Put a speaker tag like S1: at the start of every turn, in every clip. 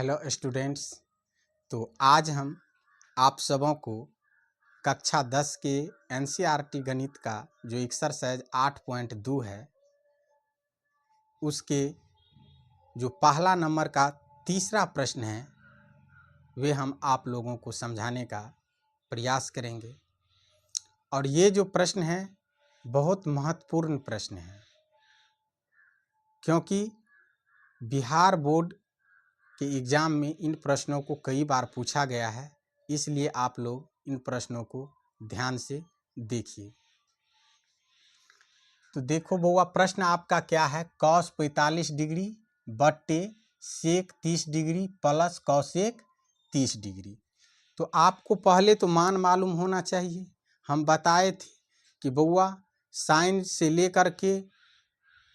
S1: Hello students. तो आज हम आप सबों को कक्षा 10 के एनसीईआरटी गणित का जो एक्सरसाइज 8.2 है उसके जो पहला नंबर का तीसरा प्रश्न है वे हम आप लोगों को समझाने का प्रयास करेंगे। और ये जो प्रश्न है बहुत महत्वपूर्ण प्रश्न है, क्योंकि बिहार बोर्ड के एग्ज़ाम में इन प्रश्नों को कई बार पूछा गया है। इसलिए आप लोग इन प्रश्नों को ध्यान से देखिए। तो देखो बउआ, प्रश्न आपका क्या है? कॉस 45 डिग्री बट्टे सेक 30 डिग्री प्लस कॉसेक 30 डिग्री। तो आपको पहले तो मान मालूम होना चाहिए। हम बताए थे कि बउआ साइन से लेकर के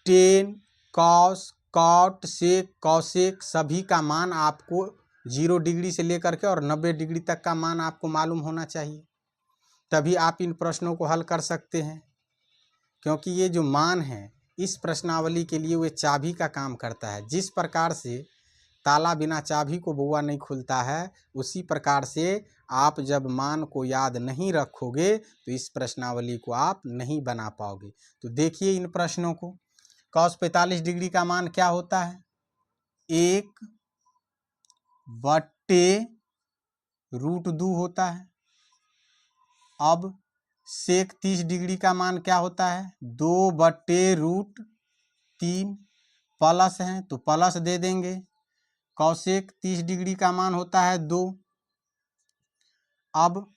S1: टेन, कॉस, कॉट, सेक, कॉसेक सभी का मान आपको 0 डिग्री से लेकर के और 90 डिग्री तक का मान आपको मालूम होना चाहिए, तभी आप इन प्रश्नों को हल कर सकते हैं। क्योंकि ये जो मान है इस प्रश्नावली के लिए वे चाबी का काम करता है। जिस प्रकार से ताला बिना चाबी को बउआ नहीं खुलता है, उसी प्रकार से आप जब मान को याद नहीं रखोगे तो इस प्रश्नावली को आप नहीं बना पाओगे। तो देखिए इन प्रश्नों को। कॉस 45 डिग्री का मान क्या होता है? 1/√2 होता है। अब सेक 30 डिग्री का मान क्या होता है? 2/√3 प्लस है तो प्लस दे देंगे। कॉसेक 30 डिग्री का मान होता है 2। अब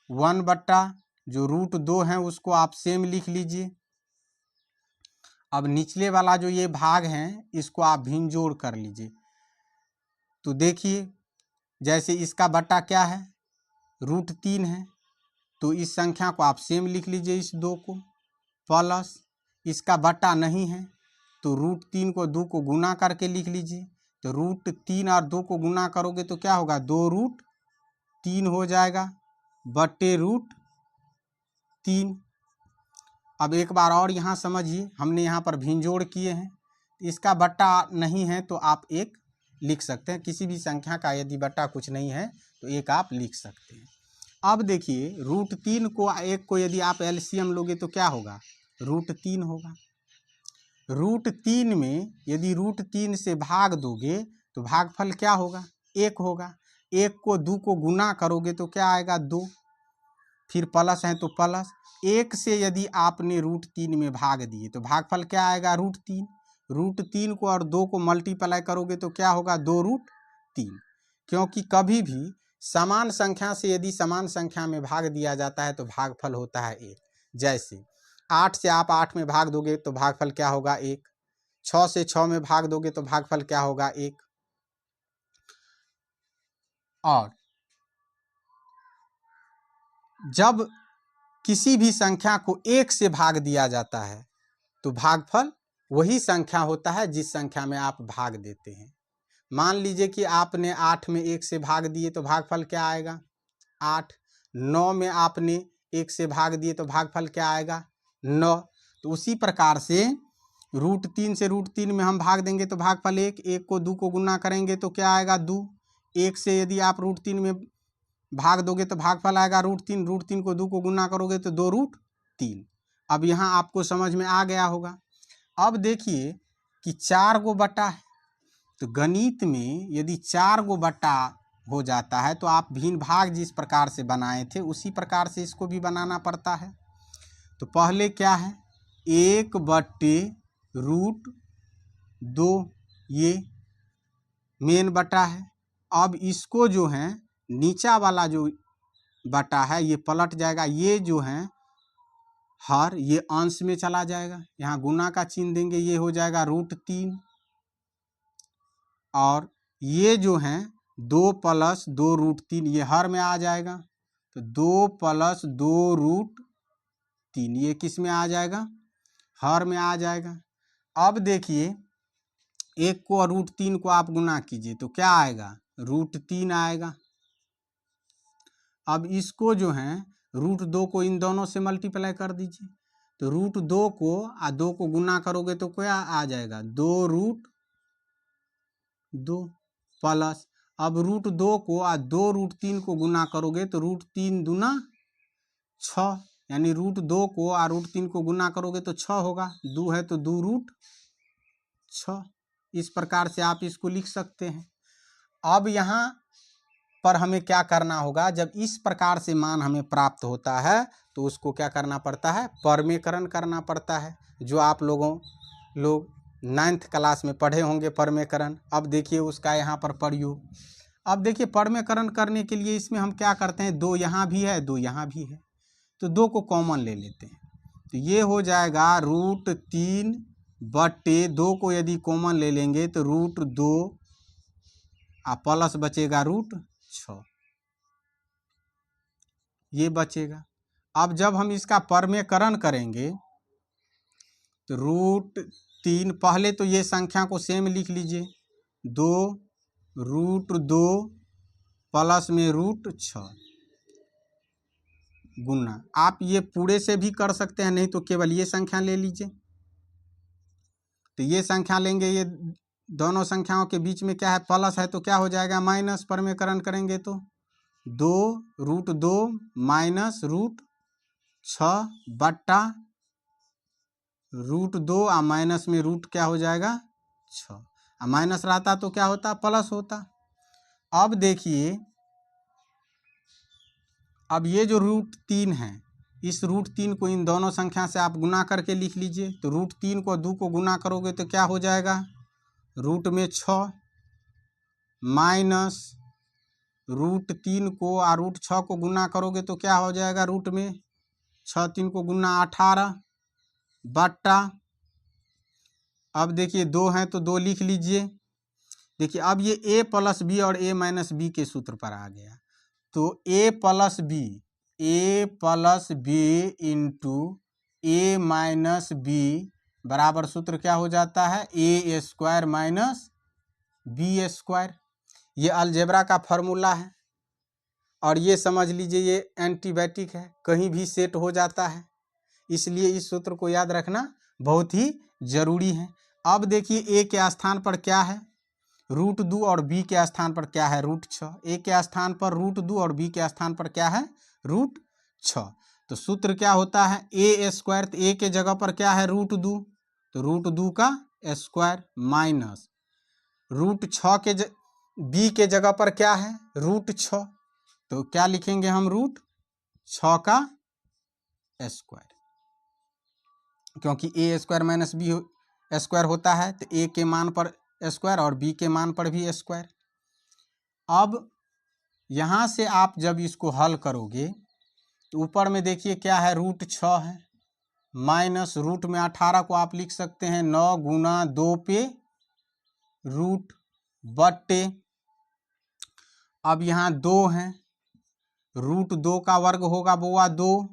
S1: 1/√2 है उसको आप सेम लिख लीजिए। अब निचले वाला जो ये भाग है इसको आप भिन्न जोड़ कर लीजिए। तो देखिए जैसे इसका बट्टा क्या है? √3 है, तो इस संख्या को आप सेम लिख लीजिए, इस 2 को। प्लस इसका बट्टा नहीं है तो √3 को 2 को गुना करके लिख लीजिए। तो √3 और 2 को गुना करोगे तो क्या होगा? 2√3 हो जाएगा बट्टे √3। अब एक बार और यहाँ समझिए, हमने यहाँ पर भिन्नजोड़ किए हैं। इसका बट्टा नहीं है तो आप 1 लिख सकते हैं। किसी भी संख्या का यदि बट्टा कुछ नहीं है तो 1 आप लिख सकते हैं। अब देखिए √3 को 1 को यदि आप एलसीएम लोगे तो क्या होगा? √3 होगा। √3 में यदि √3 से भाग दोगे तो भागफल क्या होगा? 1 होगा। 1 को 2 को गुना करोगे तो क्या आएगा? 2। फिर प्लस है तो प्लस। 1 से यदि आपने √3 में भाग दिए तो भागफल क्या आएगा? √3। √3 को और 2 को मल्टीप्लाई करोगे तो क्या होगा? 2√3। क्योंकि कभी भी समान संख्या से यदि समान संख्या में भाग दिया जाता है तो भागफल होता है 1। जैसे 8 से आप 8 में भाग दोगे तो भागफल क्या होगा? 1। 6 से 6 में भाग दोगे तो भागफल क्या होगा? 1। और जब किसी भी संख्या को 1 से भाग दिया जाता है तो भागफल वही संख्या होता है जिस संख्या में आप भाग देते हैं। मान लीजिए कि आपने 8 में 1 से भाग दिए तो भागफल क्या आएगा? 8। 9 में आपने 1 से भाग दिए तो भागफल क्या आएगा? 9। तो उसी प्रकार से √3 से √3 में हम भाग देंगे तो भागफल 1। 1 को 2 को गुना करेंगे तो क्या आएगा? 2। 1 से यदि आप √3 में भाग दोगे तो भागफल आएगा √3। √3 को 2 को गुना करोगे तो 2√3। अब यहाँ आपको समझ में आ गया होगा। अब देखिए कि 4 गो बट्टा है, तो गणित में यदि 4 गो बट्टा हो जाता है तो आप भिन्न भाग जिस प्रकार से बनाए थे उसी प्रकार से इसको भी बनाना पड़ता है। तो पहले क्या है? 1/√2 ये मेन बटा है। अब इसको जो है नीचा वाला जो बटा है ये पलट जाएगा। ये जो है हर ये अंश में चला जाएगा, यहाँ गुना का चिन्ह देंगे, ये हो जाएगा √3। और ये जो है 2 + 2√3 ये हर में आ जाएगा। तो 2 + 2√3 ये किस में आ जाएगा? हर में आ जाएगा। अब देखिए 1 को और √3 को आप गुना कीजिए तो क्या आएगा? √3 आएगा। अब इसको जो है √2 को इन दोनों से मल्टीप्लाई कर दीजिए। तो √2 को और 2 को गुना करोगे तो क्या आ जाएगा? 2√2। प्लस, अब √2 को 2√3 को गुना करोगे तो √3 दूना 6, यानी √2 को √3 को गुना करोगे तो 6 होगा, 2 है तो 2√6। इस प्रकार से आप इसको लिख सकते हैं। अब यहाँ पर हमें क्या करना होगा, जब इस प्रकार से मान हमें प्राप्त होता है तो उसको क्या करना पड़ता है, परमेकरण करना पड़ता है, जो आप लोग 9th क्लास में पढ़े होंगे परमेकरण। अब देखिए उसका यहाँ पर प्रयोग। अब देखिए परमेकरण करने के लिए इसमें हम क्या करते हैं, 2 यहाँ भी है 2 यहाँ भी है, तो 2 को कॉमन ले लेते हैं, तो ये हो जाएगा √3/2 को यदि कॉमन ले लेंगे तो √2 प्लस बचेगा √6, ये बचेगा। अब जब हम इसका परमेकरण करेंगे तो √3, पहले तो ये संख्या को सेम लिख लीजिए, 2√2 प्लस में √6 गुना, आप ये पूरे से भी कर सकते हैं, नहीं तो केवल ये संख्या ले लीजिए। तो ये संख्या लेंगे, ये दोनों संख्याओं के बीच में क्या है, प्लस है तो क्या हो जाएगा माइनस, परमेकरण करेंगे तो 2√2 माइनस √6 बट्टा √2 और माइनस में रूट क्या हो जाएगा 6, और माइनस रहता तो क्या होता, प्लस होता। अब देखिए, अब ये जो √3 है, इस √3 को इन दोनों संख्या से आप गुना करके लिख लीजिए, तो √3 को 2 को गुना करोगे तो क्या हो जाएगा, रूट में 6 माइनस √3 को और √6 को गुना करोगे तो क्या हो जाएगा, रूट में 6 3 को गुना 18 बट्टा, अब देखिए 2 हैं तो 2 लिख लीजिए। देखिए अब ये a प्लस बी और a माइनस बी के सूत्र पर आ गया, तो a plus B into a minus B बराबर सूत्र क्या हो जाता है, a² माइनस b²। ये अलजेब्रा का फॉर्मूला है, और ये समझ लीजिए ये एंटीबायोटिक है, कहीं भी सेट हो जाता है, इसलिए इस सूत्र को याद रखना बहुत ही जरूरी है। अब देखिए a के स्थान पर क्या है, √2 और b के स्थान पर क्या है, √6। a के स्थान पर √2 और b के स्थान पर क्या है, √6। तो सूत्र क्या होता है, a², तो a के जगह पर क्या है, √2, तो √2 का स्क्वायर माइनस √6 के b के जगह पर क्या है, √6, तो क्या लिखेंगे हम, √6 का स्क्वायर, क्योंकि a² माइनस बी स्क्वायर होता है, तो a के मान पर स्क्वायर और b के मान पर भी स्क्वायर। अब यहाँ से आप जब इसको हल करोगे तो ऊपर में देखिए क्या है, √6 है, माइनस रूट में 18 को आप लिख सकते हैं 9 गुना 2 पे रूट बट्टे, अब यहाँ 2 है, √2 का वर्ग होगा बुआ 2,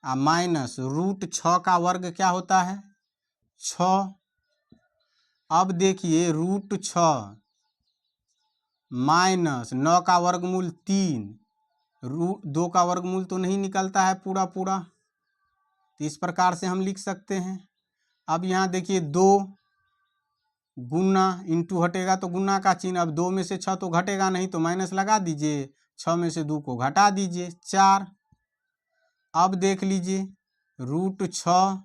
S1: माइनस √6 का वर्ग क्या होता है 6। अब देखिए √6 माइनस 9 का वर्गमूल 3, √2 का वर्गमूल तो नहीं निकलता है पूरा पूरा, तो इस प्रकार से हम लिख सकते हैं। अब यहाँ देखिए 2 गुना, इंटू हटेगा तो गुना का चिन्ह, अब 2 में से 6 तो घटेगा नहीं, तो माइनस लगा दीजिए, 6 में से 2 को घटा दीजिए 4। अब देख लीजिए √6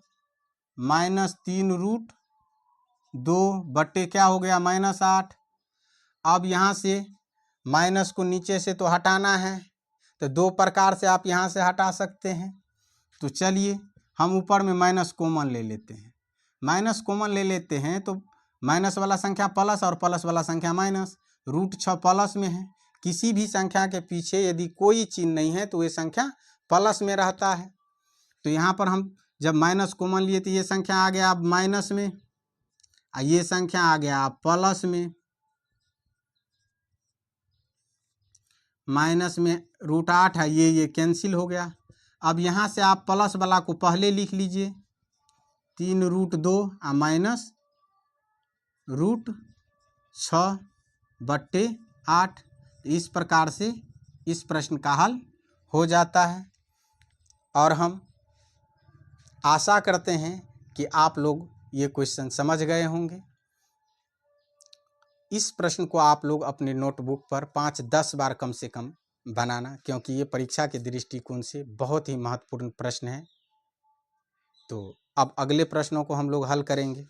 S1: माइनस 3√2 बट्टे क्या हो गया -8। अब यहाँ से माइनस को नीचे से तो हटाना है, तो 2 प्रकार से आप यहाँ से हटा सकते हैं। तो चलिए हम ऊपर में माइनस कॉमन ले लेते हैं, माइनस कॉमन ले लेते हैं तो माइनस वाला संख्या प्लस और प्लस वाला संख्या माइनस, √6 प्लस में है, किसी भी संख्या के पीछे यदि कोई चिन्ह नहीं है तो ये संख्या प्लस में रहता है। तो यहाँ पर हम जब माइनस कॉमन लिए तो ये संख्या आ गया अब माइनस में, और ये संख्या आ गया प्लस में, माइनस में √8 है, ये कैंसिल हो गया। अब यहाँ से आप प्लस वाला को पहले लिख लीजिए, 3√2 और माइनस √6 बट्टे 8। इस प्रकार से इस प्रश्न का हल हो जाता है, और हम आशा करते हैं कि आप लोग ये क्वेश्चन समझ गए होंगे। इस प्रश्न को आप लोग अपने नोटबुक पर 5-10 बार कम से कम बनाना, क्योंकि ये परीक्षा के दृष्टिकोण से बहुत ही महत्वपूर्ण प्रश्न है। तो अब अगले प्रश्नों को हम लोग हल करेंगे।